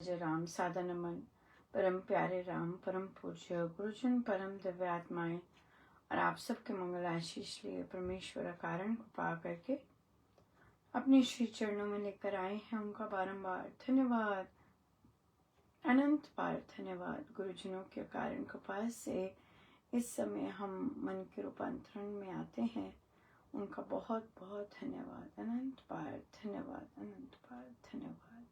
जय राम। सादा नमन परम प्यारे राम, परम पूज्य गुरुजन, परम दिव्य आत्माएं और आप सबके मंगल आशीष लिए परमेश्वर कारण को पा करके अपने श्री चरणों में लेकर आए हैं। उनका बारंबार धन्यवाद, अनंत बार धन्यवाद। गुरुजनों के कारण कृपा से इस समय हम मन के रूपांतरण में आते हैं। उनका बहुत बहुत धन्यवाद, अनंत बार धन्यवाद, अनंत बार धन्यवाद।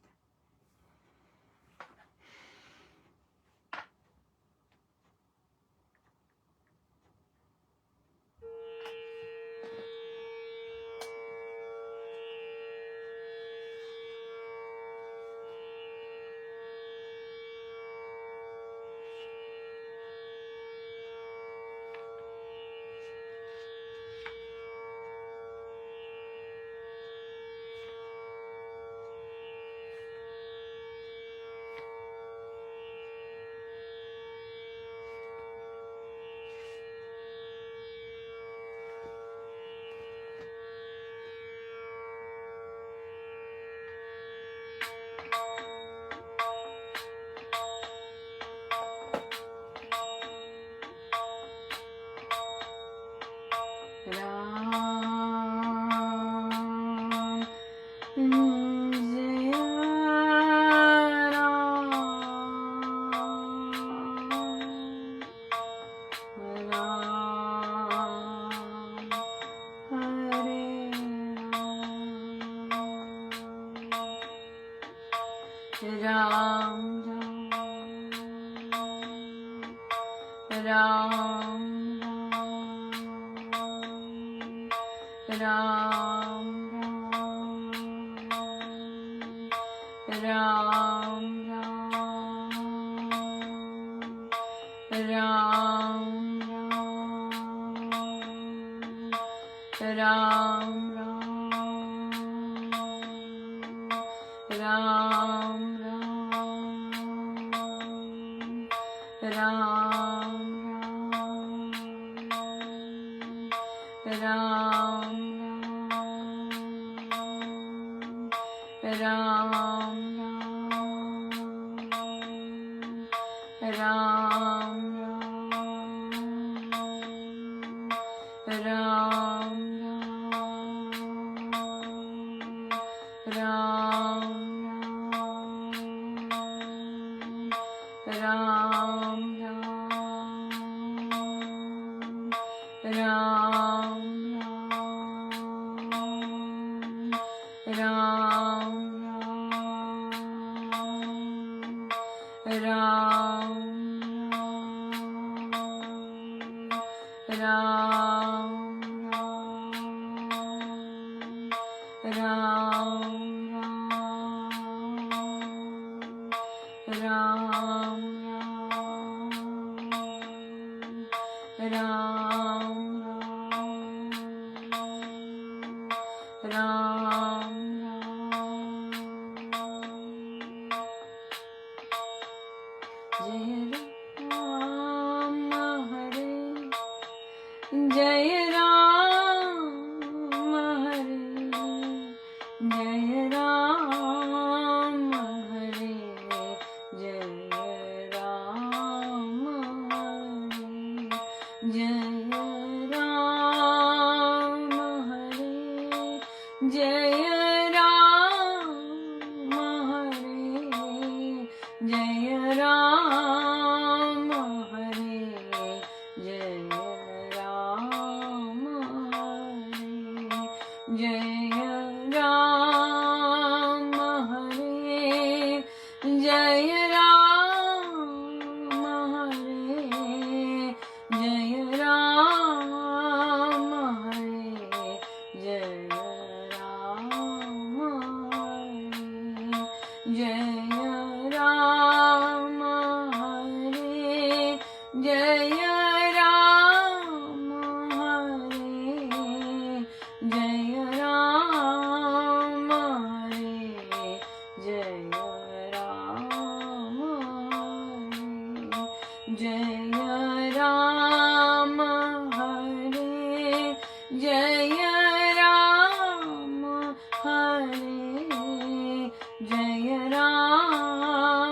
जय राम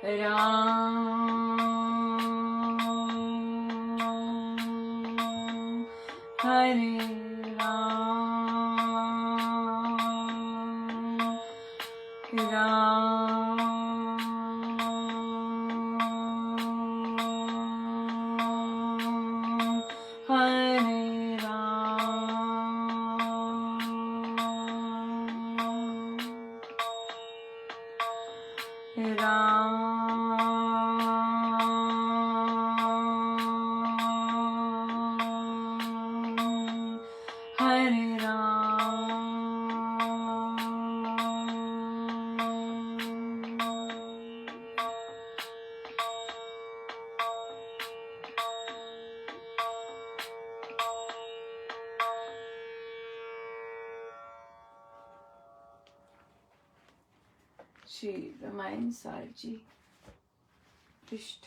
राम हरे श्री रामायण सार जी पृष्ठ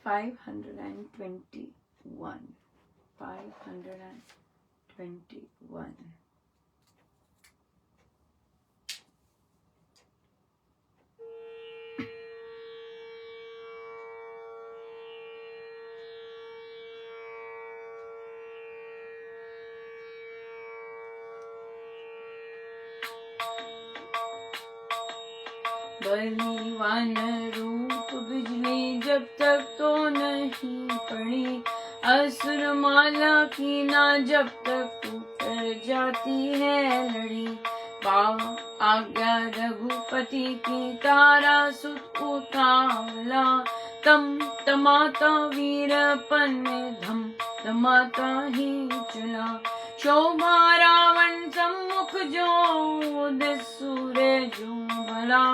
521 521 बलिवान रूप बिजली जब तक तो नहीं पड़ी, असुर माला की ना जब तक उतर जाती है लड़ी। आज्ञा रघुपति की तारा सुत उतावला, तम तमाता वीरपन में धम धमाता ही चला। शोभा रावण सम्मुख जो सूर्य जो भला,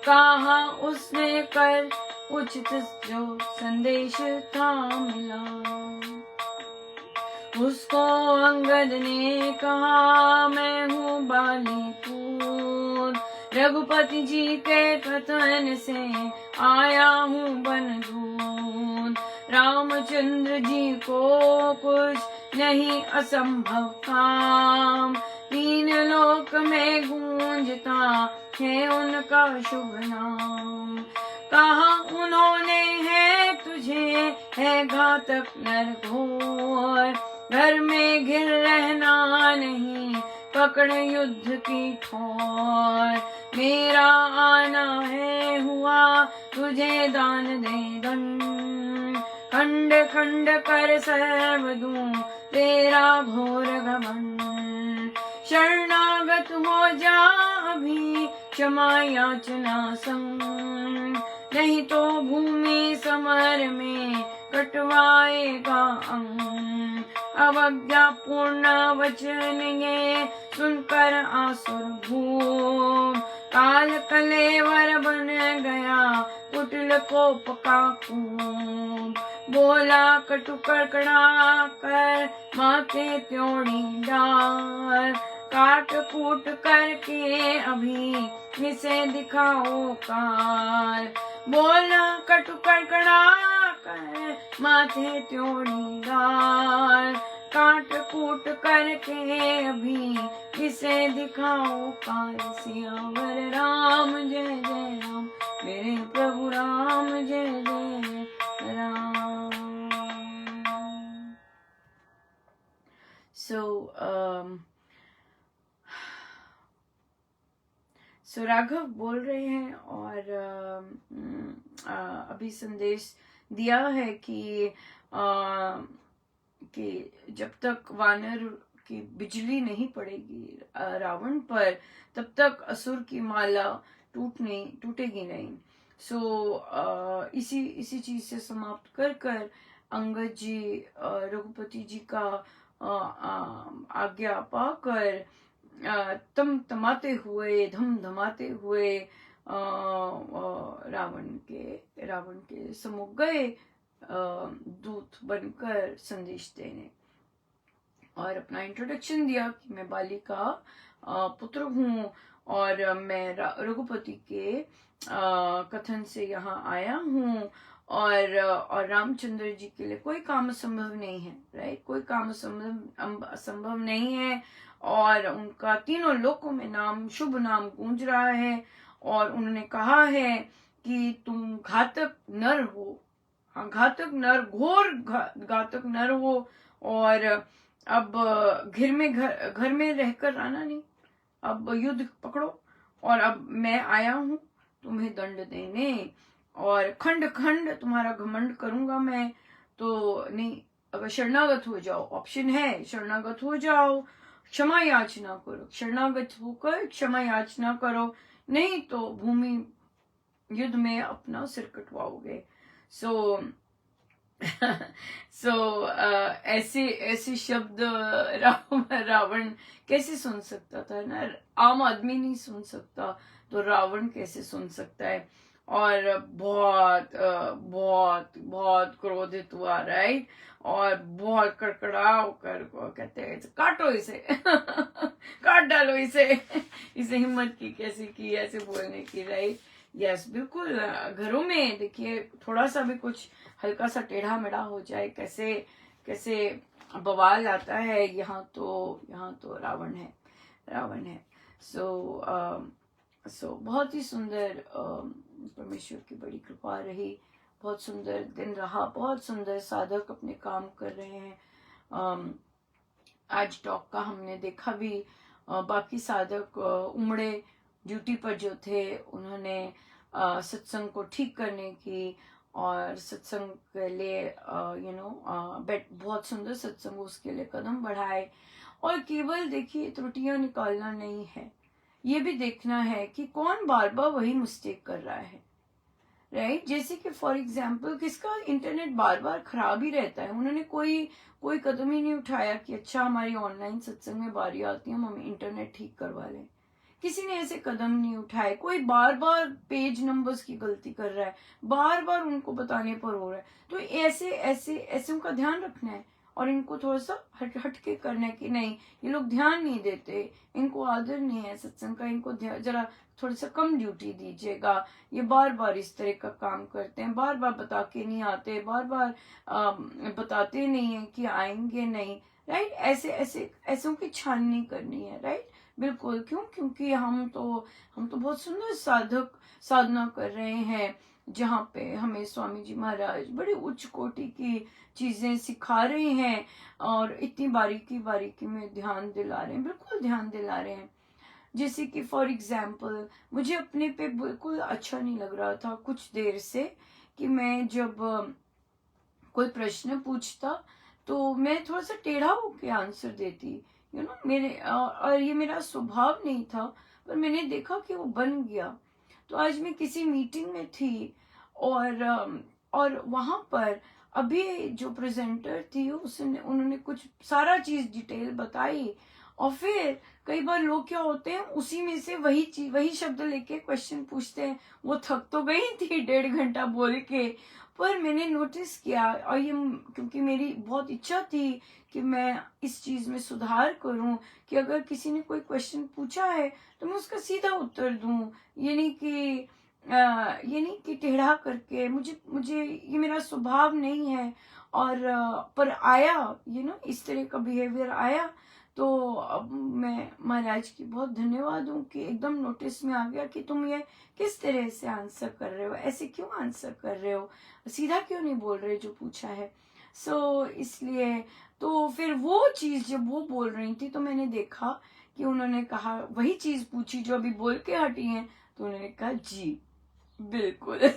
कहा उसने कर उचित जो संदेश था मिला। उसको अंगद ने कहा मैं हूँ बाली पूत, रघुपति जी के कथन से आया हूँ बनदूत। रामचंद्र जी को कुछ नहीं असंभव काम, तीन लोक में गूंजता है उनका शुभ नाम। कहा उन्होंने है तुझे है घातक नरघोर, घर में घिर रहना नहीं पकड़ युद्ध की ठोर। मेरा आना है हुआ तुझे दान दे दन, खंड खंड कर सर्व दूं तेरा घोर घमंड। शरणागत हो जा अभी क्षमा याचना संग, नहीं तो भूमि समर में कटवाएगा अंग। अवज्ञा पूर्ण वचन ये सुनकर आसुर भूम, काल कलेवर बन गया कुटिल कोप का खूब। बोला कटु कड़कड़ा कर माथे त्योड़ी डाल, काट कूट करके अभी इसे दिखाओ काल। बोला कटु कड़कड़ा कर माथे त्योड़ी डाल, काट कूट करके अभी इसे दिखाओ काल। सियावर राम जय जय राम, मेरे प्रभु राम जय जय राम। सो राघव बोल रहे हैं और अभी संदेश दिया है कि जब तक वानर की बिजली नहीं पड़ेगी रावण पर, तब तक असुर की माला टूटेगी नहीं। सो इसी चीज से समाप्त कर अंगद जी रघुपति जी का आज्ञा पाकर तम तमाते हुए धम धमाते हुए रावण के सम्मुख गए दूत बनकर संदेश देने, और अपना इंट्रोडक्शन दिया कि मैं बाली का पुत्र हूँ और मैं रघुपति के कथन से यहाँ आया हूँ, और रामचंद्र जी के लिए कोई काम असंभव नहीं है, राइट। कोई काम असंभव नहीं है, और उनका तीनों लोकों में नाम, शुभ नाम गूंज रहा है। और उन्होंने कहा है कि तुम घातक नर हो, हाँ घातक नर, घोर घातक नर हो, और अब घर में रहकर आना नहीं, अब युद्ध पकड़ो, और अब मैं आया हूं तुम्हें दंड देने, और खंड खंड तुम्हारा घमंड करूंगा मैं। तो नहीं, अगर शरणागत हो जाओ, ऑप्शन है शरणागत हो जाओ, क्षमा याचना करो, शरणागत होकर क्षमा याचना करो, नहीं तो भूमि युद्ध में अपना सिर कटवाओगे। सो ऐसे ऐसे शब्द रावण कैसे सुन सकता था ना, आम आदमी नहीं सुन सकता, तो रावण कैसे सुन सकता है। और बहुत बहुत बहुत क्रोधित हुआ, राइट, और बहुत कड़कड़ाव कर कहते हैं काटो इसे काट डालो इसे इसे हिम्मत की कैसे की ऐसे बोलने की, राइट। यस, बिल्कुल। घरों में देखिए थोड़ा सा भी कुछ हल्का सा टेढ़ा मेढ़ा हो जाए, कैसे कैसे बवाल आता है। यहाँ तो रावण है। सो बहुत ही सुंदर, परमेश्वर की बड़ी कृपा रही, बहुत सुंदर दिन रहा, बहुत सुंदर साधक अपने काम कर रहे हैं। आज टॉक का हमने देखा भी, बाकी साधक उमड़े ड्यूटी पर जो थे, उन्होंने सत्संग को ठीक करने की, और सत्संग के लिए बहुत सुंदर सत्संग, उसके लिए कदम बढ़ाए। और केवल देखिए त्रुटियां निकालना नहीं है, ये भी देखना है कि कौन बार बार वही मिस्टेक कर रहा है, राइट। जैसे कि फॉर एग्जाम्पल किसका इंटरनेट बार बार खराब ही रहता है, उन्होंने कोई कदम ही नहीं उठाया कि अच्छा हमारी ऑनलाइन सत्संग में बारी आती है, हम इंटरनेट ठीक करवा लें। किसी ने ऐसे कदम नहीं उठाए। कोई बार बार पेज नंबर्स की गलती कर रहा है, बार बार उनको बताने पर हो रहा है। तो ऐसे ऐसे ऐसे उनका ध्यान रखना है, और इनको थोड़ा सा हट के करना कि नहीं, ये लोग ध्यान नहीं देते, इनको आदर नहीं है सत्संग का, इनको जरा थोड़ा सा कम ड्यूटी दीजिएगा, ये बार बार इस तरह का काम करते हैं, बार बार बता के नहीं आते, बार बार बताते नहीं है कि आएंगे नहीं, राइट। ऐसे ऐसे ऐसों की छाननी करनी है, राइट। बिल्कुल, क्यों? क्योंकि हम तो बहुत सुंदर साधना कर रहे हैं, जहाँ पे हमें स्वामी जी महाराज बड़ी उच्च कोटि की चीजें सिखा रहे हैं, और इतनी बारीकी बारीकी में ध्यान दिला रहे हैं, बिल्कुल ध्यान दिला रहे हैं। जैसे कि फॉर एग्जाम्पल मुझे अपने पे बिल्कुल अच्छा नहीं लग रहा था कुछ देर से, कि मैं जब कोई प्रश्न पूछता तो मैं थोड़ा सा टेढ़ा होके आंसर देती, मेरे और ये मेरा स्वभाव नहीं था, पर मैंने देखा कि वो बन गया। तो आज मैं किसी मीटिंग में थी, और वहां पर अभी जो प्रेजेंटर थी उन्होंने कुछ सारा चीज डिटेल बताई, और फिर कई बार लोग क्या होते हैं, उसी में से वही शब्द लेके क्वेश्चन पूछते हैं। वो थक तो गई थी 1.5 घंटा बोल के, पर मैंने नोटिस किया, और ये क्योंकि मेरी बहुत इच्छा थी कि मैं इस चीज में सुधार करूं, कि अगर किसी ने कोई क्वेश्चन पूछा है तो मैं उसका सीधा उत्तर दूं, ये नहीं कि टेढ़ा करके। मुझे ये मेरा स्वभाव नहीं है, और पर आया इस तरह का बिहेवियर आया, तो अब मैं महाराज की बहुत धन्यवाद हूँ कि एकदम नोटिस में आ गया कि तुम ये किस तरह से आंसर कर रहे हो, ऐसे क्यों आंसर कर रहे हो, सीधा क्यों नहीं बोल रहे जो पूछा है। इसलिए तो फिर वो चीज जब वो बोल रही थी, तो मैंने देखा कि उन्होंने कहा, वही चीज पूछी जो अभी बोल के हटी है, तो उन्होंने कहा जी बिल्कुल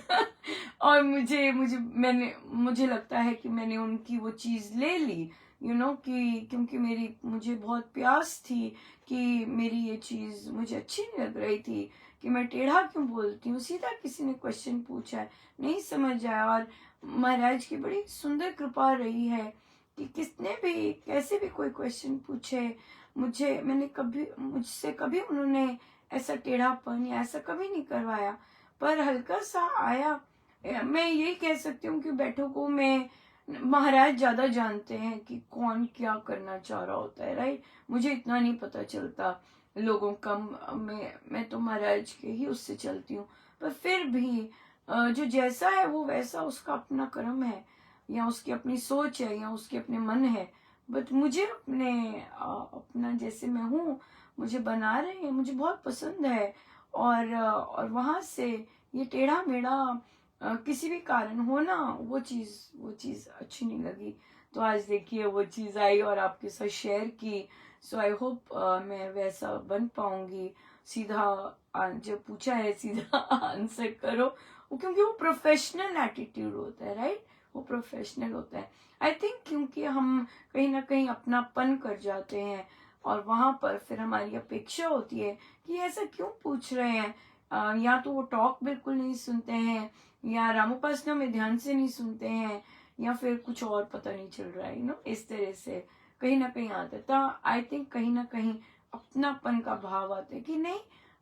और मुझे लगता है कि मैंने उनकी वो चीज ले ली, कि क्योंकि मुझे बहुत प्यास थी, कि मेरी ये चीज मुझे अच्छी नहीं लग रही थी, कि मैं टेढ़ा क्यों बोलती हूँ, सीधा किसी ने क्वेश्चन पूछा है, नहीं समझ आया। और महाराज की बड़ी सुंदर कृपा रही है कि किसने भी कैसे भी कोई क्वेश्चन पूछे, मुझसे कभी उन्होंने ऐसा टेढ़ापन या ऐसा कभी नहीं करवाया, पर हल्का सा आया। मैं यही कह सकती हूँ कि बैठकों में महाराज ज्यादा जानते हैं कि कौन क्या करना चाह रहा होता है, राइट। मुझे इतना नहीं पता चलता लोगों का, मैं तो महाराज के ही उससे चलती हूँ। पर फिर भी जो जैसा है वो वैसा उसका अपना कर्म है, या उसकी अपनी सोच है, या उसके अपने मन है। बट मुझे अपना जैसे मैं हूँ मुझे बना रहे हैं, मुझे बहुत पसंद है। और वहां से ये टेढ़ा मेढ़ा किसी भी कारण हो ना, वो चीज अच्छी नहीं लगी। तो आज देखिए वो चीज आई और आपके साथ शेयर की। सो आई होप मैं वैसा बन पाऊंगी। सीधा जब पूछा है सीधा आंसर करो, क्योंकि वो प्रोफेशनल एटीट्यूड होता है, राइट? वो प्रोफेशनल होता है। आई थिंक क्योंकि हम कहीं ना कहीं अपनापन कर जाते हैं और वहां पर फिर हमारी अपेक्षा होती है कि ऐसा क्यों पूछ रहे हैं। या तो वो टॉक बिल्कुल नहीं सुनते हैं, या रामोपासना में ध्यान से नहीं सुनते हैं, या फिर कुछ और पता नहीं चल रहा है, इस तरह से कहीं ना कहीं आता है। तो आई थिंक कहीं ना कहीं अपनापन का भाव आता है कि नहीं,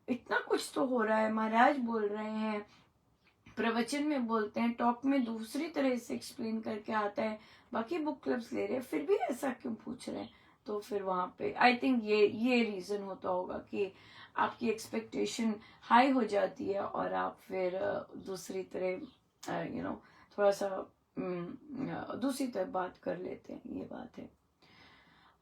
इतना कुछ तो हो रहा है, महाराज बोल रहे हैं, प्रवचन में बोलते हैं, टॉक में दूसरी तरह से एक्सप्लेन करके आता है, बाकी बुक क्लब्स ले रहे हैं, फिर भी ऐसा क्यों पूछ रहे हैं। तो फिर वहां पे आई थिंक ये रीजन होता होगा कि आपकी एक्सपेक्टेशन हाई हो जाती है और आप फिर दूसरी तरह थोड़ा सा दूसरी तरह बात कर लेते हैं। ये बात है।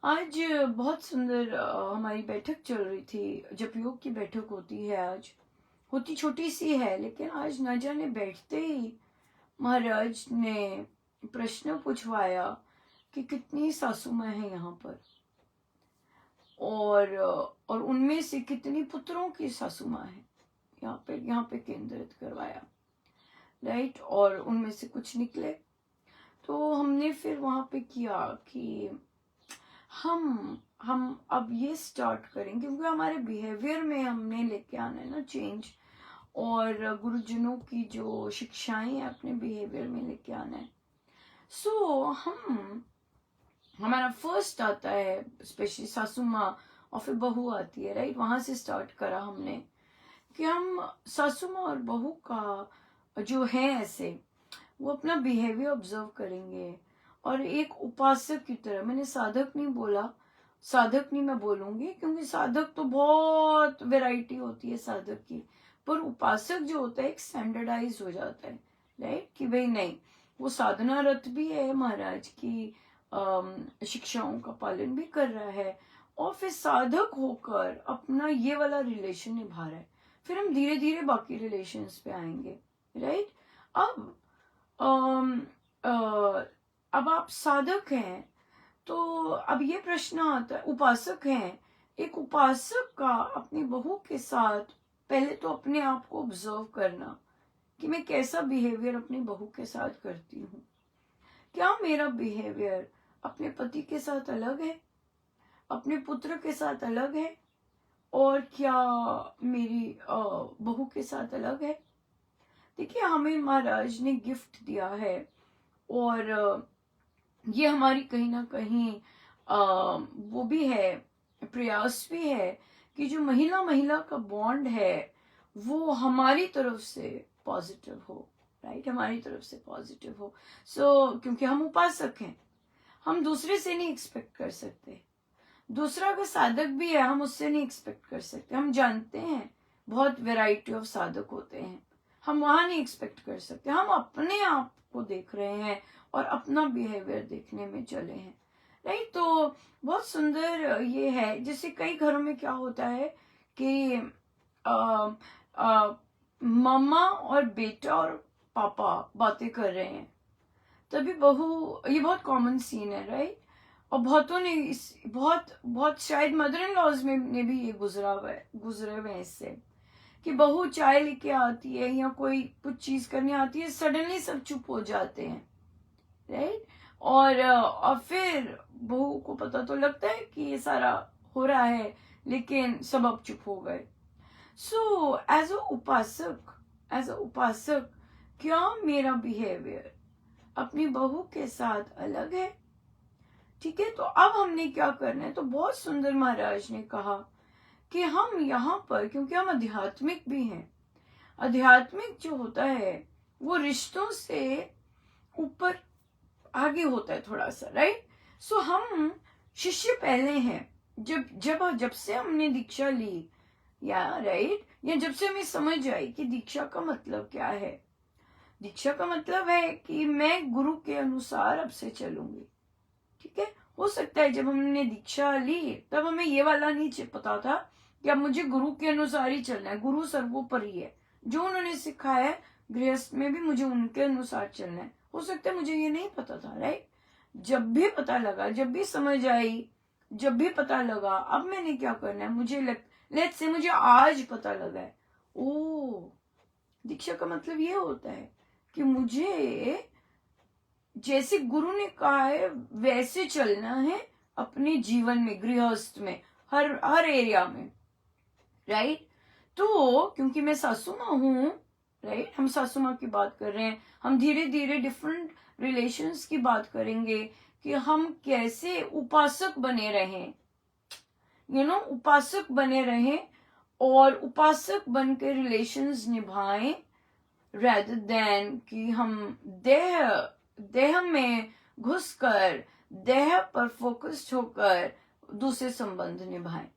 आज बहुत सुंदर हमारी बैठक चल रही थी। जब योग की बैठक होती है, आज होती छोटी सी है, लेकिन आज न जाने बैठते ही महाराज ने प्रश्न पूछवाया कि कितनी सासू माँ है यहाँ पर, और उनमें से कितनी पुत्रों की सासू माँ है। यहाँ पे केंद्रित करवाया, राइट? और उनमें से कुछ निकले। तो हमने फिर वहां पे किया कि हम अब ये स्टार्ट करेंगे, क्योंकि हमारे बिहेवियर में हमने लेके आना है ना चेंज, और गुरुजनों की जो शिक्षाएं हैं अपने बिहेवियर में लेके आना है। सो हमारा फर्स्ट आता है स्पेशली सासू माँ और फिर बहू आती है, राइट? वहां से स्टार्ट करा हमने कि हम सासू माँ और बहू का जो है ऐसे वो अपना बिहेवियर ऑब्जर्व करेंगे। और एक उपासक की तरह, मैंने साधक नहीं बोला, साधक नहीं मैं बोलूंगी, क्योंकि साधक तो बहुत वैरायटी होती है साधक की, पर उपासक जो होता है एक स्टैंडर्डाइज हो जाता है, राइट? कि भाई नहीं, वो साधना रत भी है, महाराज की शिक्षाओं का पालन भी कर रहा है, और फिर साधक होकर अपना ये वाला रिलेशन निभा रहा है। फिर हम धीरे धीरे बाकी रिलेशंस पे आएंगे, राइट? अब अब आप साधक हैं, तो अब ये प्रश्न आता है, उपासक हैं, एक उपासक का अपनी बहू के साथ पहले तो अपने आप को ऑब्जर्व करना कि मैं कैसा बिहेवियर अपनी बहू के साथ करती हूँ। क्या मेरा बिहेवियर अपने पति के साथ अलग है, अपने पुत्र के साथ अलग है, और क्या मेरी बहू के साथ अलग है? देखिए, हमें महाराज ने गिफ्ट दिया है, और ये हमारी कहीं ना कहीं वो भी है, प्रयास भी है कि जो महिला महिला का बॉन्ड है वो हमारी तरफ से पॉजिटिव हो, राइट? हमारी तरफ से पॉजिटिव हो। क्योंकि हम उपासक हैं, हम दूसरे से नहीं एक्सपेक्ट कर सकते। दूसरा अगर साधक भी है, हम उससे नहीं एक्सपेक्ट कर सकते। हम जानते हैं बहुत वैरायटी ऑफ साधक होते हैं, हम वहां नहीं एक्सपेक्ट कर सकते। हम अपने आप को देख रहे हैं और अपना बिहेवियर देखने में चले हैं, राइट? तो बहुत सुंदर ये है। जैसे कई घरों में क्या होता है कि मामा और बेटा और पापा बातें कर रहे हैं, तभी बहू, ये बहुत कॉमन सीन है, राइट? और बहुतों ने बहुत शायद मदर इन लॉज में ने भी ये गुजरे हुए हैं इससे, कि बहू चाय लेके आती है या कोई कुछ चीज करने आती है, सडनली सब चुप हो जाते हैं, राइट? और फिर बहू को पता तो लगता है कि ये सारा हो रहा है, लेकिन सब अब चुप हो गए। सो एज अ उपासक क्या मेरा बिहेवियर अपनी बहू के साथ अलग है? ठीक है, तो अब हमने क्या करना है? तो बहुत सुंदर महाराज ने कहा कि हम यहाँ पर, क्योंकि हम आध्यात्मिक भी हैं, आध्यात्मिक जो होता है वो रिश्तों से ऊपर आगे होता है थोड़ा सा, राइट? सो हम शिष्य पहले हैं। जब से हमने दीक्षा ली, या राइट, या जब से हमें समझ आई कि दीक्षा का मतलब क्या है। दीक्षा का मतलब है कि मैं गुरु के अनुसार अब से चलूंगी, ठीक है? हो सकता है जब हमने दीक्षा ली तब हमें ये वाला नहीं पता था कि अब मुझे गुरु के अनुसार ही चलना है, गुरु सर्वोपरि है, जो उन्होंने सिखाया है गृहस्थ में भी मुझे उनके अनुसार चलना है। हो सकता है मुझे ये नहीं पता था, राइट। जब भी पता लगा, जब भी समझ आई, जब भी पता लगा अब मैंने क्या करना है, लेट्स से मुझे आज पता लगा है, ओ दीक्षा का मतलब ये होता है कि मुझे जैसे गुरु ने कहा है वैसे चलना है अपने जीवन में, गृहस्थ में, हर एरिया में, राइट। तो क्योंकि मैं सासू माँ हूं, राइट, हम सासू माँ की बात कर रहे हैं, हम धीरे धीरे डिफरेंट रिलेशंस की बात करेंगे कि हम कैसे उपासक बने रहें, उपासक बने रहें और उपासक बनकर रिलेशंस निभाएं, rather than कि हम देह में घुसकर देह पर फोकस्ड होकर दूसरे संबंध निभाएं,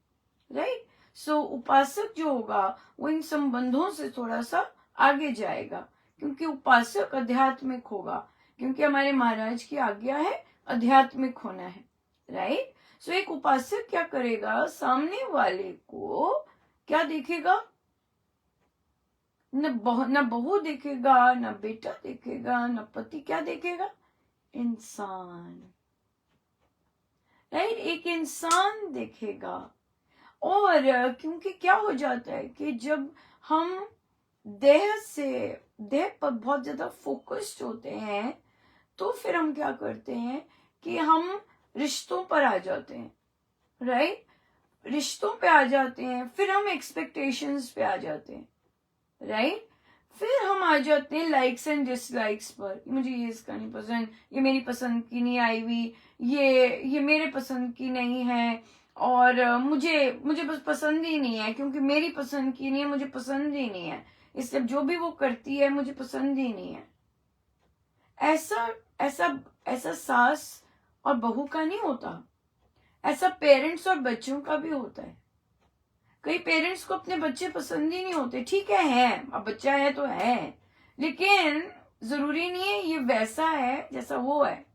राइट। सो उपासक जो होगा वो इन संबंधों से थोड़ा सा आगे जाएगा, क्योंकि उपासक आध्यात्मिक होगा, क्योंकि हमारे महाराज की आज्ञा है आध्यात्मिक होना है, राइट। सो एक उपासक क्या करेगा, सामने वाले को क्या देखेगा, न बहू देखेगा, न बेटा देखेगा, न पति, क्या देखेगा, इंसान, राइट, एक इंसान देखेगा। और क्योंकि क्या हो जाता है कि जब हम देह पर बहुत ज्यादा फोकस्ड होते हैं तो फिर हम क्या करते हैं कि हम रिश्तों पर आ जाते हैं, राइट, रिश्तों पे आ जाते हैं, फिर हम एक्सपेक्टेशंस पे आ जाते हैं, राइट, फिर हम आ जाते हैं लाइक्स एंड डिसलाइक्स पर, मुझे ये इसका नहीं पसंद, ये मेरी पसंद की नहीं आई हुई, ये मेरे पसंद की नहीं है, और मुझे बस पसंद ही नहीं है, क्योंकि मेरी पसंद की नहीं है, मुझे पसंद ही नहीं है, इसलिए जो भी वो करती है मुझे पसंद ही नहीं है। ऐसा ऐसा ऐसा सास और बहू का नहीं होता, ऐसा पेरेंट्स और बच्चों का भी होता है। कई पेरेंट्स को अपने बच्चे पसंद ही नहीं होते, ठीक है अब बच्चा है तो है, लेकिन जरूरी नहीं है ये वैसा है जैसा वो है,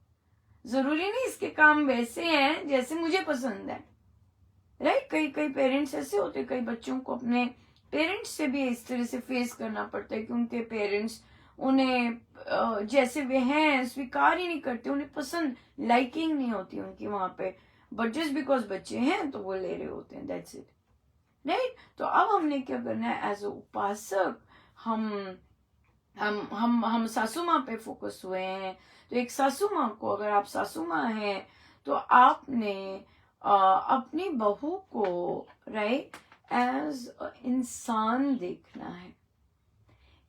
जरूरी नहीं इसके काम वैसे हैं जैसे मुझे पसंद है, राइट। कई पेरेंट्स ऐसे होते, कई बच्चों को अपने पेरेंट्स से भी इस तरह से फेस करना पड़ता है कि उनके पेरेंट्स उन्हें जैसे वे हैं स्वीकार ही नहीं करते, उन्हें पसंद, लाइकिंग नहीं होती उनकी वहां पे, बट जस्ट बिकॉज बच्चे हैं तो वो ले रहे होते हैं, दैट्स इट, राइट। तो अब हमने क्या करना है, एज अ उपासक हम सासू माँ पे फोकस हुए हैं, तो एक सासू माँ को, अगर आप सासू माँ हैं तो आपने अपनी बहू को, राइट, एज इंसान देखना है,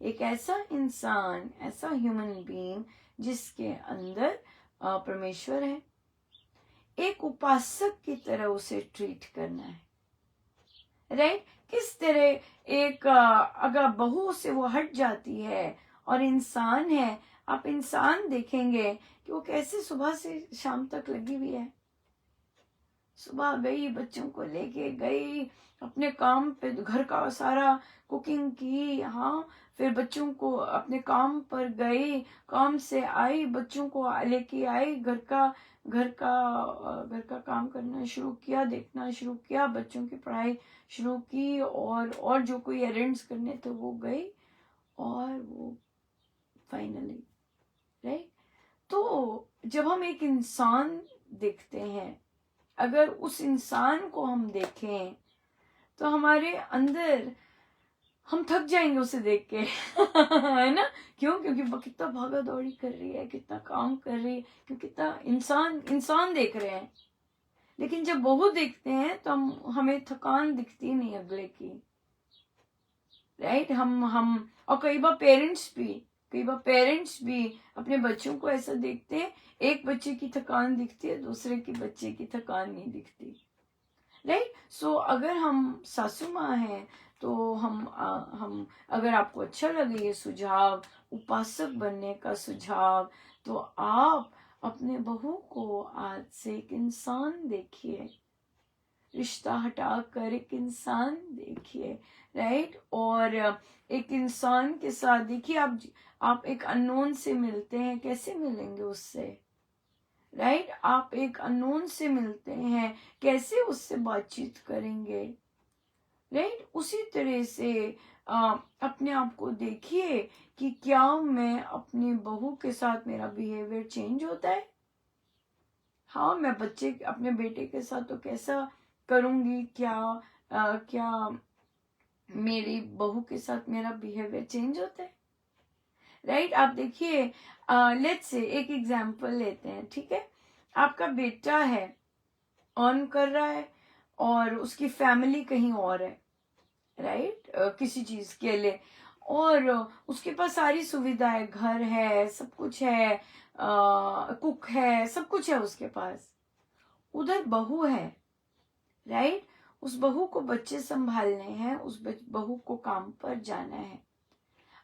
एक ऐसा इंसान, ऐसा ह्यूमन बीइंग जिसके अंदर परमेश्वर है, एक उपासक की तरह उसे ट्रीट करना है, राइट। किस तरह एक अगर बहू से वो हट जाती है और इंसान है, आप इंसान देखेंगे कि वो कैसे सुबह से शाम तक लगी हुई है, सुबह गई, बच्चों को लेके गई, अपने काम पे घर का सारा कुकिंग की, हाँ, फिर बच्चों को अपने काम पर गई, काम से आई, बच्चों को लेके आई, घर का काम करना शुरू किया, देखना शुरू किया, बच्चों की पढ़ाई शुरू की, और जो कोई एरेंड्स करने थे वो गई, और वो फाइनली, राइट। तो जब हम एक इंसान देखते हैं, अगर उस इंसान को हम देखें तो हमारे अंदर, हम थक जाएंगे उसे देख के है ना, क्यों, क्योंकि वो कितना भागा दौड़ी कर रही है, कितना काम कर रही है, क्योंकि कितना इंसान देख रहे हैं, लेकिन जब बहू देखते हैं तो हमें थकान दिखती नहीं अगले की, राइट। हम और कई बार पेरेंट्स भी अपने बच्चों को ऐसा देखते हैं, एक बच्चे की थकान दिखती है, दूसरे की बच्चे की थकान नहीं दिखती, राइट। सो अगर हम सासू माँ हैं तो हम अगर आपको अच्छा लगे ये सुझाव, उपासक बनने का सुझाव, तो आप अपने बहू को आज से एक इंसान देखिए, रिश्ता हटा कर एक इंसान देखिए, राइट। और एक इंसान के साथ देखिए, आप एक अननोन से मिलते हैं, कैसे मिलेंगे उससे, राइट। आप एक अननोन से मिलते हैं, कैसे उससे बातचीत करेंगे, राइट। उसी तरह से अपने आप को देखिए कि क्या मैं अपनी बहू के साथ मेरा बिहेवियर चेंज होता है। हाँ, मैं अपने बेटे के साथ तो कैसा करूंगी, क्या मेरी बहू के साथ मेरा बिहेवियर चेंज होता है, राइट। आप देखिए, लेट्स से एक एग्जांपल लेते हैं, ठीक है। आपका बेटा है, अर्न कर रहा है और उसकी फैमिली कहीं और है, राइट, किसी चीज के लिए, और उसके पास सारी सुविधा है, घर है, सब कुछ है, कुक है, सब कुछ है उसके पास। उधर बहू है, राइट। उस बहू को बच्चे संभालने हैं, उस बहू को काम पर जाना है।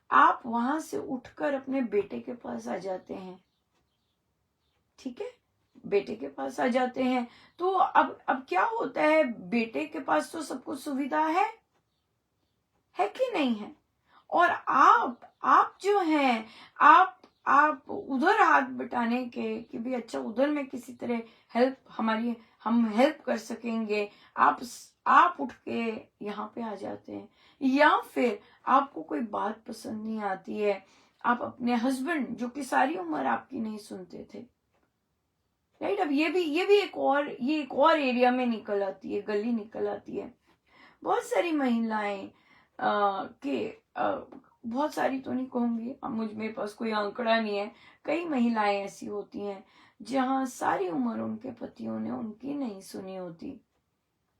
आप वहां से उठकर अपने बेटे के पास आ जाते हैं, ठीक है, बेटे के पास आ जाते हैं। तो अब क्या होता है, बेटे के पास तो सब कुछ सुविधा है कि नहीं है, और आप जो हैं, आप उधर हाथ बटाने के कि भी अच्छा उधर में किसी तरह हम हेल्प कर सकेंगे, आप उठ के यहाँ पे आ जाते हैं। या फिर आपको कोई बात पसंद नहीं आती है, आप अपने हस्बैंड जो कि सारी उम्र आपकी नहीं सुनते थे, राइट। अब ये एक और एरिया में निकल आती है, गली निकल आती है। बहुत सारी महिलाएं के बहुत सारी तो नहीं कहूंगी, अब मेरे पास कोई आंकड़ा नहीं है, कई महिलाएं ऐसी होती हैं जहां सारी उम्र उनके पतियों ने उनकी नहीं सुनी होती,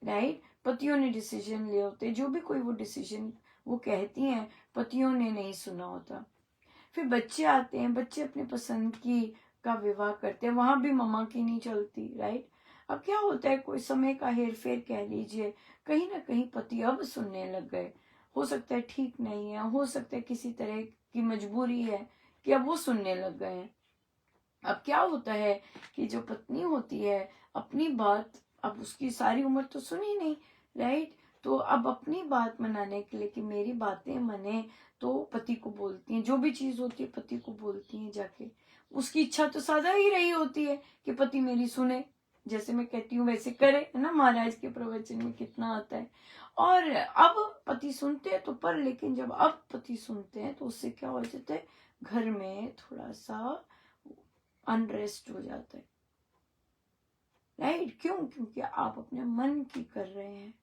राइट। पतियों ने डिसीजन लिए होते, जो भी कोई वो डिसीजन वो कहती हैं, पतियों ने नहीं सुना होता। फिर बच्चे आते हैं, बच्चे अपने पसंद की का विवाह करते हैं, वहां भी मम्मा की नहीं चलती, राइट। अब क्या होता है, कोई समय का हेर फेर कह लीजिए, कहीं ना कहीं पति अब सुनने लग गए। हो सकता है ठीक नहीं है, हो सकता है किसी तरह की मजबूरी है कि अब वो सुनने लग गए हैं। अब क्या होता है कि जो पत्नी होती है, अपनी बात अब उसकी सारी उम्र तो सुनी नहीं, राइट। तो अब अपनी बात मनाने के लिए कि मेरी बातें मने, तो पति को बोलती हैं, जो भी चीज होती है पति को बोलती हैं जाके। उसकी इच्छा तो सादा ही रही होती है कि पति मेरी सुने, जैसे मैं कहती हूँ वैसे करे, है ना, महाराज के प्रवचन में कितना आता है। और अब पति सुनते हैं तो पर, लेकिन जब अब पति सुनते हैं तो उससे क्या हो जाता है, घर में थोड़ा सा अनरेस्ट हो जाता है, राइट। क्यों? क्योंकि आप अपने मन की कर रहे हैं।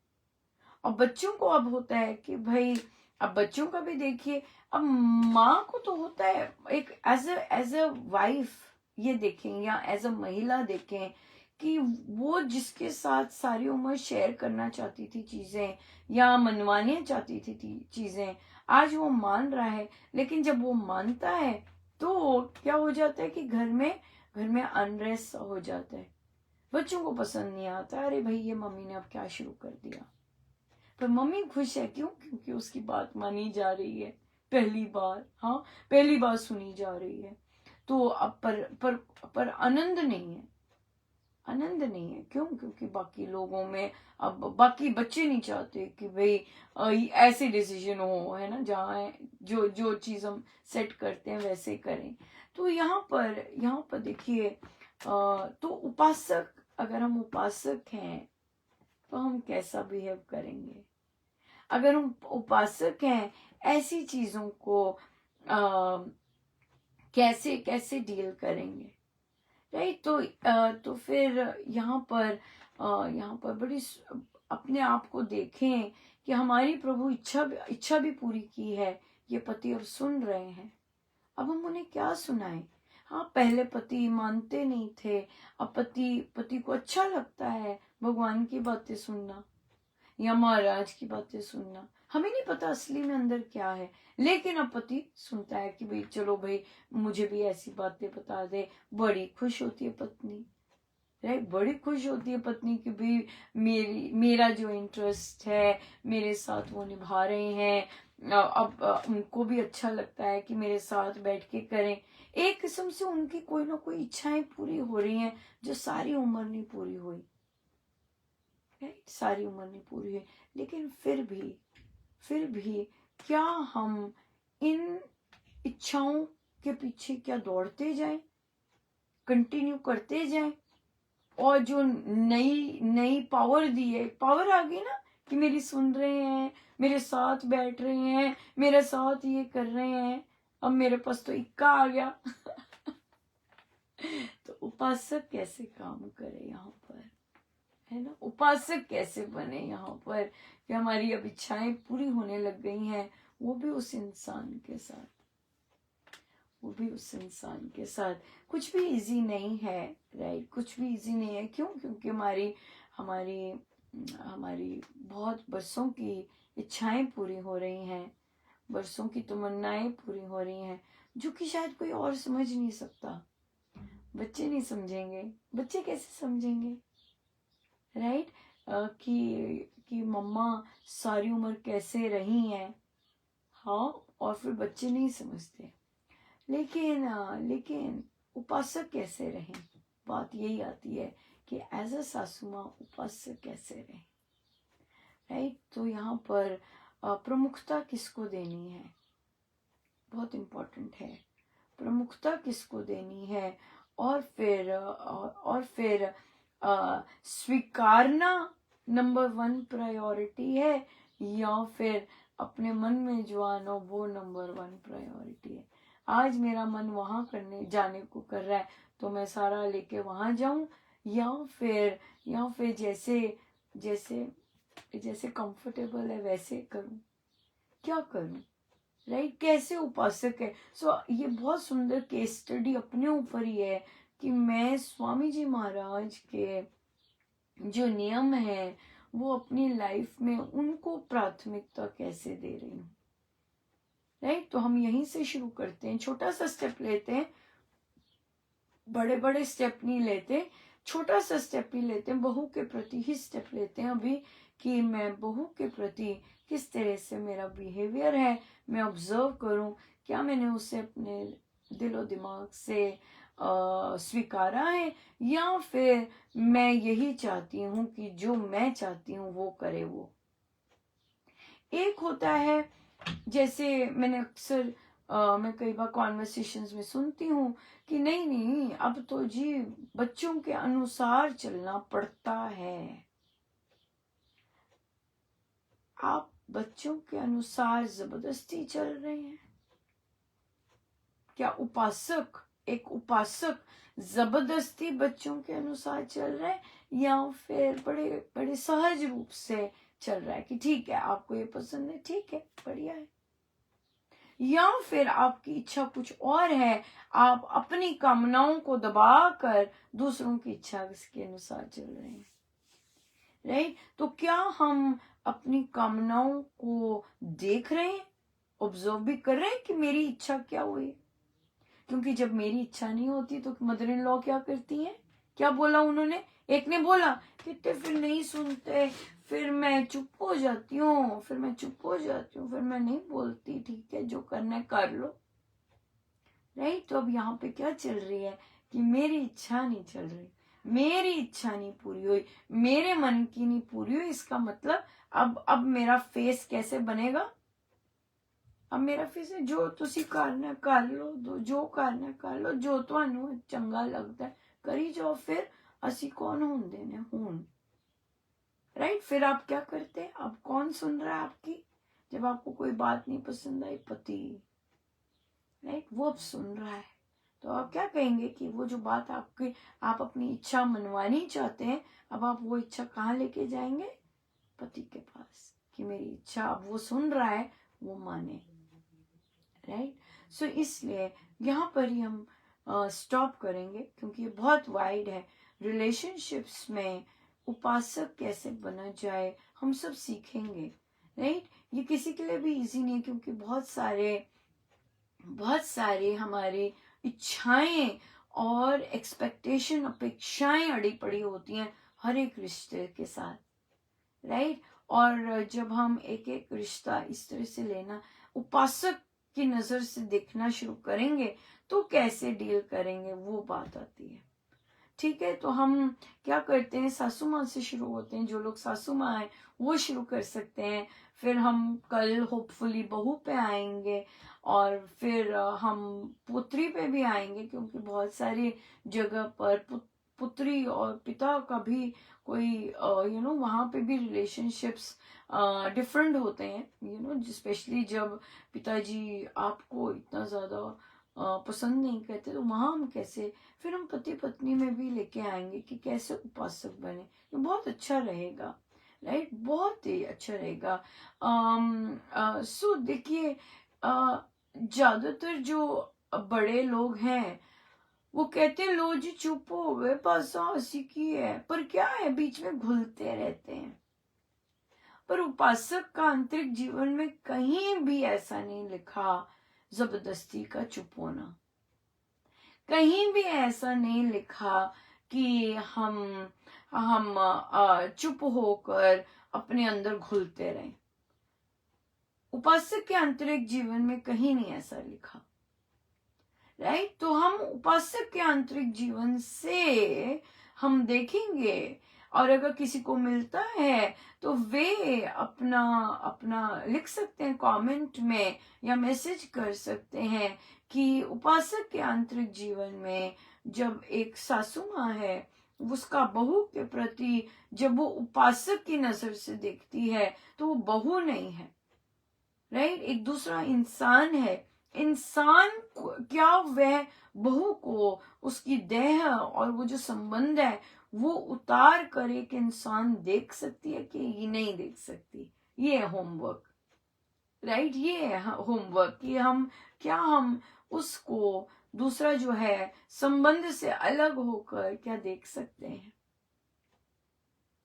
और बच्चों को अब होता है कि भाई, अब बच्चों का भी देखिए, अब माँ को तो होता है एक एज अ वाइफ ये देखें या एज अ महिला देखें कि वो जिसके साथ सारी उम्र शेयर करना चाहती थी चीजें या मनवाने चाहती थी चीजें, आज वो मान रहा है, लेकिन जब वो मानता है तो क्या हो जाता है कि घर में अनरेस्ट हो जाता है। बच्चों को पसंद नहीं आता, अरे भाई ये मम्मी ने अब क्या शुरू कर दिया। पर मम्मी खुश है, क्यों? क्योंकि उसकी बात मानी जा रही है, पहली बार, हाँ, पहली बार सुनी जा रही है। तो अब पर आनंद नहीं है, आनंद नहीं है। क्यों? क्योंकि बाकी लोगों में, अब बाकी बच्चे नहीं चाहते कि भाई ऐसे डिसीजन हो, है ना, जहाँ जो जो चीज हम सेट करते हैं वैसे करें। तो यहाँ पर देखिए, तो उपासक, अगर हम उपासक हैं तो हम कैसा बिहेव करेंगे? अगर हम उपासक हैं, ऐसी चीजों को कैसे कैसे डील करेंगे, राइट। तो फिर यहाँ पर अपने आप को देखें कि हमारी प्रभु इच्छा भी पूरी की है। ये पति अब सुन रहे हैं, अब हम उन्हें क्या सुनाएं। हाँ, पहले पति मानते नहीं थे, अब पति को अच्छा लगता है भगवान की बातें सुनना या महाराज की बातें सुनना। हमें नहीं पता असली में अंदर क्या है, लेकिन अब पति सुनता है कि भाई चलो भाई, मुझे भी ऐसी बातें बता दे। बड़ी खुश होती है पत्नी, राइट, बड़ी खुश होती है पत्नी कि भाई मेरा जो इंटरेस्ट है मेरे साथ वो निभा रहे हैं। अब उनको भी अच्छा लगता है कि मेरे साथ बैठ के करें। एक किस्म से उनकी कोई ना कोई इच्छाएं पूरी हो रही हैं जो सारी उम्र नहीं पूरी हुई, राइट, सारी उम्र नहीं पूरी है। लेकिन फिर भी क्या हम इन इच्छाओं के पीछे क्या दौड़ते जाएं? कंटिन्यू करते जाएं। और जो नई नई पावर दी है, पावर आ गई ना कि मेरी सुन रहे हैं, मेरे साथ बैठ रहे हैं, मेरे साथ ये कर रहे हैं, अब मेरे पास तो इक्का आ गया। तो उपासक कैसे काम करे यहाँ पर, है ना? उपासक कैसे बने यहाँ पर कि हमारी अब इच्छाएं पूरी होने लग गई हैं, वो भी उस इंसान के साथ, वो भी उस इंसान के साथ। कुछ भी इजी नहीं है, राइट? कुछ भी इजी नहीं है। क्यों? क्योंकि हमारी हमारी हमारी बहुत बरसों की इच्छाएं पूरी हो रही हैं, बरसों की तमन्नाएं पूरी हो रही हैं, जो कि शायद कोई और समझ नहीं सकता। बच्चे नहीं समझेंगे, बच्चे कैसे समझेंगे, राइट? कि मम्मा सारी उम्र कैसे रही हैं, हाँ, और फिर बच्चे नहीं समझते। लेकिन उपासक कैसे रहें, बात यही आती है कि एज अ सासू माँ उपासक कैसे रहें, राइट? तो यहाँ पर प्रमुखता किसको देनी है, बहुत इम्पोर्टेंट है। प्रमुखता किसको देनी है, और फिर स्वीकारना नंबर 1 प्रायोरिटी है, या फिर अपने मन में जो आना वो नंबर 1 प्रायोरिटी है। आज मेरा मन वहां करने जाने को कर रहा है तो मैं सारा लेके वहां जाऊं, या फिर जैसे जैसे जैसे कंफर्टेबल है वैसे करूं, क्या करूं, राइट? कैसे उपासक है। ये बहुत सुंदर केस स्टडी अपने ऊपर ही है कि मैं स्वामी जी महाराज के जो नियम है वो अपनी लाइफ में उनको प्राथमिकता कैसे दे रही हूँ, राइट? तो हम यहीं से शुरू करते हैं, छोटा सा स्टेप लेते हैं, बड़े बड़े स्टेप नहीं लेते, छोटा सा स्टेप ही लेते हैं, बहू के प्रति ही स्टेप लेते हैं अभी, कि मैं बहू के प्रति किस तरह से मेरा बिहेवियर है, मैं ऑब्जर्व करूं, क्या मैंने उसे अपने दिलो दिमाग से स्वीकारा है, या फिर मैं यही चाहती हूँ कि जो मैं चाहती हूँ वो करे वो। एक होता है, जैसे मैंने अक्सर मैं कई बार कॉन्वर्सेशंस में सुनती हूँ कि नहीं नहीं अब तो जी बच्चों के अनुसार चलना पड़ता है। आप बच्चों के अनुसार जबरदस्ती चल रहे हैं क्या? एक उपासक जबरदस्ती बच्चों के अनुसार चल रहा है, या फिर बड़े बड़े सहज रूप से चल रहा है कि ठीक है आपको ये पसंद है, ठीक है, बढ़िया है, या फिर आपकी इच्छा कुछ और है, आप अपनी कामनाओं को दबाकर दूसरों की इच्छा के अनुसार चल रहे हैं, राइट? तो क्या हम अपनी कामनाओं को देख रहे हैं, ऑब्जर्व भी कर रहे हैं कि मेरी इच्छा क्या हुई? क्योंकि जब मेरी इच्छा नहीं होती तो मदर इन लॉ क्या करती हैं? क्या बोला उन्होंने? एक ने बोला कि फिर नहीं सुनते, फिर मैं चुप हो जाती हूँ, फिर मैं नहीं बोलती, ठीक है जो करना है कर लो, राइट? तो अब यहाँ पे क्या चल रही है कि मेरी इच्छा नहीं चल रही, मेरी इच्छा नहीं पूरी हुई, मेरे मन की नहीं पूरी हुई। इसका मतलब अब मेरा फेस कैसे बनेगा? अब मेरा फेस है जो तुसी करना कर लो, जो करना कर लो, जो ਤੁਹਾਨੂੰ ਚੰਗਾ लगता है करी जाओ, फिर असी कौन होंदे ने हुन, राइट? फिर आप क्या करते हैं? अब कौन सुन रहा है आपकी? जब आपको कोई बात नहीं पसंद आई, पति, राइट, वो अब सुन रहा है, तो आप क्या कहेंगे कि वो जो बात आपकी, आप अपनी इच्छा मनवानी चाहते हैं, अब आप वो इच्छा कहाँ लेके जाएंगे? पति के पास, कि मेरी इच्छा अब वो सुन रहा है, वो माने, राइट? सो इसलिए यहाँ पर ही हम स्टॉप करेंगे, क्योंकि ये बहुत वाइड है। रिलेशनशिप्स में उपासक कैसे बना जाए हम सब सीखेंगे, राइट? ये किसी के लिए भी इजी नहीं, क्योंकि बहुत सारे हमारे इच्छाएं और एक्सपेक्टेशन, अपेक्षाएं अड़ी पड़ी होती हैं हर एक रिश्ते के साथ, राइट? और जब हम एक एक रिश्ता इस तरह से लेना, उपासक की नजर से देखना शुरू करेंगे तो कैसे डील करेंगे वो बात आती है। ठीक है, तो हम क्या करते हैं, सासू माँ से शुरू होते हैं। जो लोग सासू माँ हैं वो शुरू कर सकते हैं, फिर हम कल होपफुली बहू पे आएंगे, और फिर हम पुत्री पे भी आएंगे, क्योंकि बहुत सारी जगह पर पुत्री और पिता का भी कोई वहाँ पे भी रिलेशनशिप्स डिफरेंट होते हैं, स्पेशली जब पिताजी आपको इतना ज्यादा पसंद नहीं करते, तो वहां हम कैसे, फिर हम पति पत्नी में भी लेके आएंगे कि कैसे उपासक बने। ये बहुत अच्छा रहेगा, राइट, बहुत ही अच्छा रहेगा। सो देखिए, ज्यादातर जो बड़े लोग हैं वो कहते हैं लो जी चुप हो गए, बस हंसी की है, पर क्या है, बीच में घुलते रहते हैं। पर उपासक का आंतरिक जीवन में कहीं भी ऐसा नहीं लिखा जबरदस्ती का चुप होना, कहीं भी ऐसा नहीं लिखा कि हम चुप होकर अपने अंदर घुलते रहें। उपासक के आंतरिक जीवन में कहीं नहीं ऐसा लिखा, राइट। तो हम उपासक के आंतरिक जीवन से हम देखेंगे, और अगर किसी को मिलता है तो वे अपना अपना लिख सकते हैं कमेंट में, या मैसेज कर सकते हैं कि उपासक के आंतरिक जीवन में जब एक सासू माँ है, उसका बहू के प्रति जब वो उपासक की नजर से देखती है तो वो बहू नहीं है, राइट, एक दूसरा इंसान है। इंसान क्या वह बहू को उसकी देह और वो जो संबंध है वो उतार कर एक इंसान देख सकती है कि ये नहीं देख सकती। ये है होमवर्क, राइट, ये है होमवर्क कि हम उसको दूसरा जो है संबंध से अलग होकर क्या देख सकते हैं,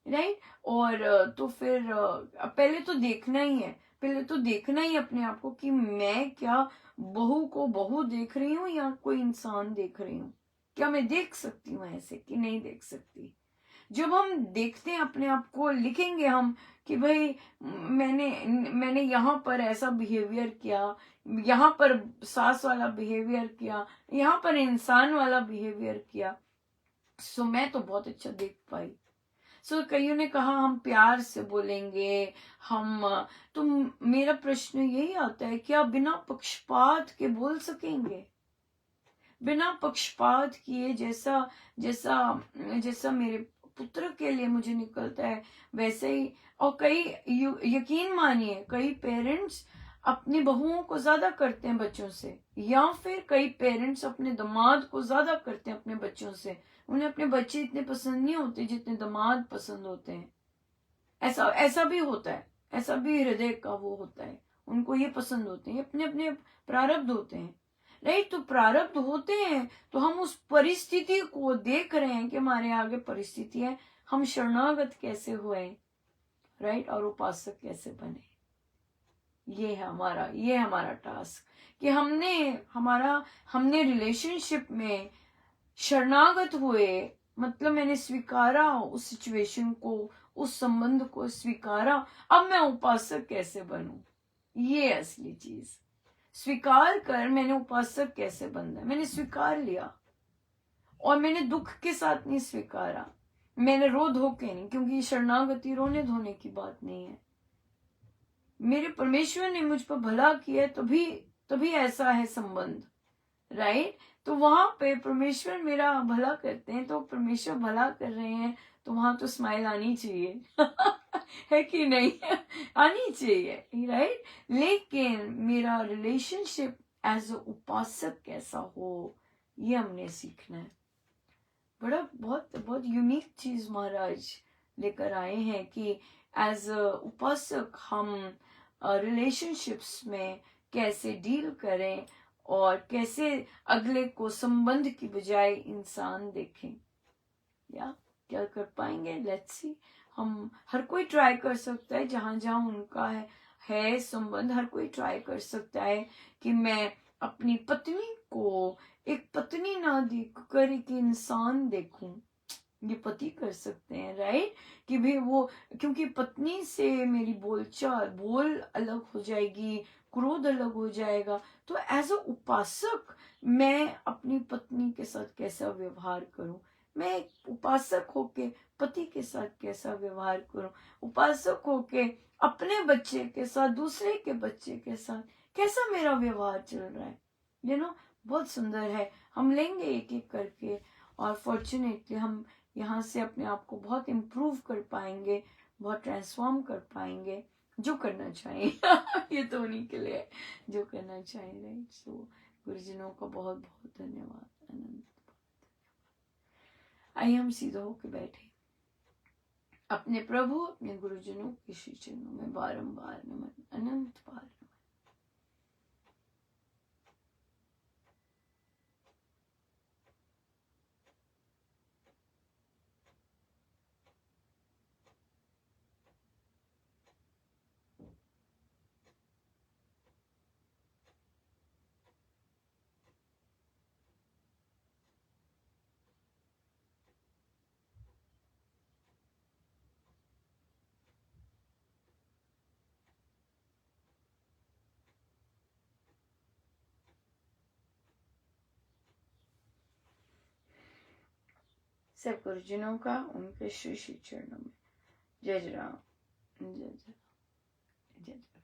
राइट। और तो फिर पहले तो देखना ही है, पहले तो देखना ही अपने आप को कि मैं क्या बहू को बहू देख रही हूँ या कोई इंसान देख रही हूँ, क्या मैं देख सकती हूँ ऐसे कि नहीं देख सकती। जब हम देखते हैं अपने आप को, लिखेंगे हम कि भाई मैंने यहाँ पर ऐसा बिहेवियर किया, यहाँ पर सास वाला बिहेवियर किया, यहाँ पर इंसान वाला बिहेवियर किया, सो मैं तो बहुत अच्छा देख पाई। सो कईयों ने कहा हम प्यार से बोलेंगे, हम तो मेरा प्रश्न यही आता है, क्या बिना पक्षपात के बोल सकेंगे? बिना पक्षपात किए, जैसा जैसा जैसा मेरे पुत्र के लिए मुझे निकलता है वैसे ही। और कई यकीन मानिए, कई पेरेंट्स अपनी बहुओं को ज्यादा करते हैं बच्चों से, या फिर कई पेरेंट्स अपने दामाद को ज्यादा करते हैं अपने बच्चों से। उन्हें अपने बच्चे इतने पसंद नहीं होते जितने दामाद पसंद होते हैं। ऐसा ऐसा भी होता है, ऐसा भी हृदय का वो होता है, उनको ये पसंद होते हैं, अपने अपने प्रारब्ध होते हैं, राइट। तो प्रारब्ध होते हैं, तो हम उस परिस्थिति को देख रहे हैं कि हमारे आगे परिस्थिति है, हम शरणागत कैसे हुए, राइट, और उपासक कैसे बने। ये है हमारा टास्क कि हमने रिलेशनशिप में शरणागत हुए, मतलब मैंने स्वीकारा उस सिचुएशन को, उस संबंध को स्वीकारा। अब मैं उपासक कैसे बनूं, ये असली चीज। स्वीकार कर मैंने उपासक कैसे बनना है, मैंने स्वीकार लिया, और मैंने दुख के साथ नहीं स्वीकारा, मैंने रो धो के नहीं, क्योंकि शरणागति रोने धोने की बात नहीं है। मेरे परमेश्वर ने मुझ पर भला किया, तभी तभी ऐसा है संबंध, राइट। तो वहां पे परमेश्वर मेरा भला करते हैं, तो परमेश्वर भला कर रहे हैं, तो वहां तो स्माइल आनी चाहिए है कि नहीं आनी चाहिए, राइट। लेकिन मेरा रिलेशनशिप एज अ उपासक कैसा हो, ये हमने सीखना है। बहुत बहुत यूनिक चीज महाराज लेकर आए हैं कि एज अ उपासक हम रिलेशनशिप्स में कैसे डील करें, और कैसे अगले को संबंध की बजाय इंसान देखें। या क्या कर पाएंगे, लेट्स सी। हम हर कोई ट्राई कर सकता है, जहां जहां उनका है संबंध, हर कोई ट्राई कर सकता है कि मैं अपनी पत्नी को एक पत्नी ना देखकर एक इंसान देखूं। ये पति कर सकते हैं, राइट, कि भाई वो, क्योंकि पत्नी से मेरी बोल अलग हो जाएगी, क्रोध अलग हो जाएगा। तो एज अ उपासक मैं अपनी पत्नी के साथ कैसा व्यवहार करूं, मैं एक उपासक होके पति के साथ कैसा व्यवहार करूं, उपासक होके अपने बच्चे के साथ, दूसरे के बच्चे के साथ कैसा मेरा व्यवहार चल रहा है। बहुत सुंदर है। हम लेंगे एक एक करके, और फॉर्चुनेटली हम यहाँ से अपने आप को बहुत इम्प्रूव कर पाएंगे, बहुत ट्रांसफॉर्म कर पाएंगे, जो करना चाहिए। ये तो उन्हीं के लिए जो करना चाहिए, राइट। सो गुरुजनों का बहुत बहुत धन्यवाद, अनंत। आइए हम सीधा होकर बैठे, अपने प्रभु अपने गुरुजनों के श्री चरणों में बारंबार नमन, अनंत बार नमन। सब गुरुजनों का उनके श्री श्री चरणों में जय जय राम, जय जय, जय जय।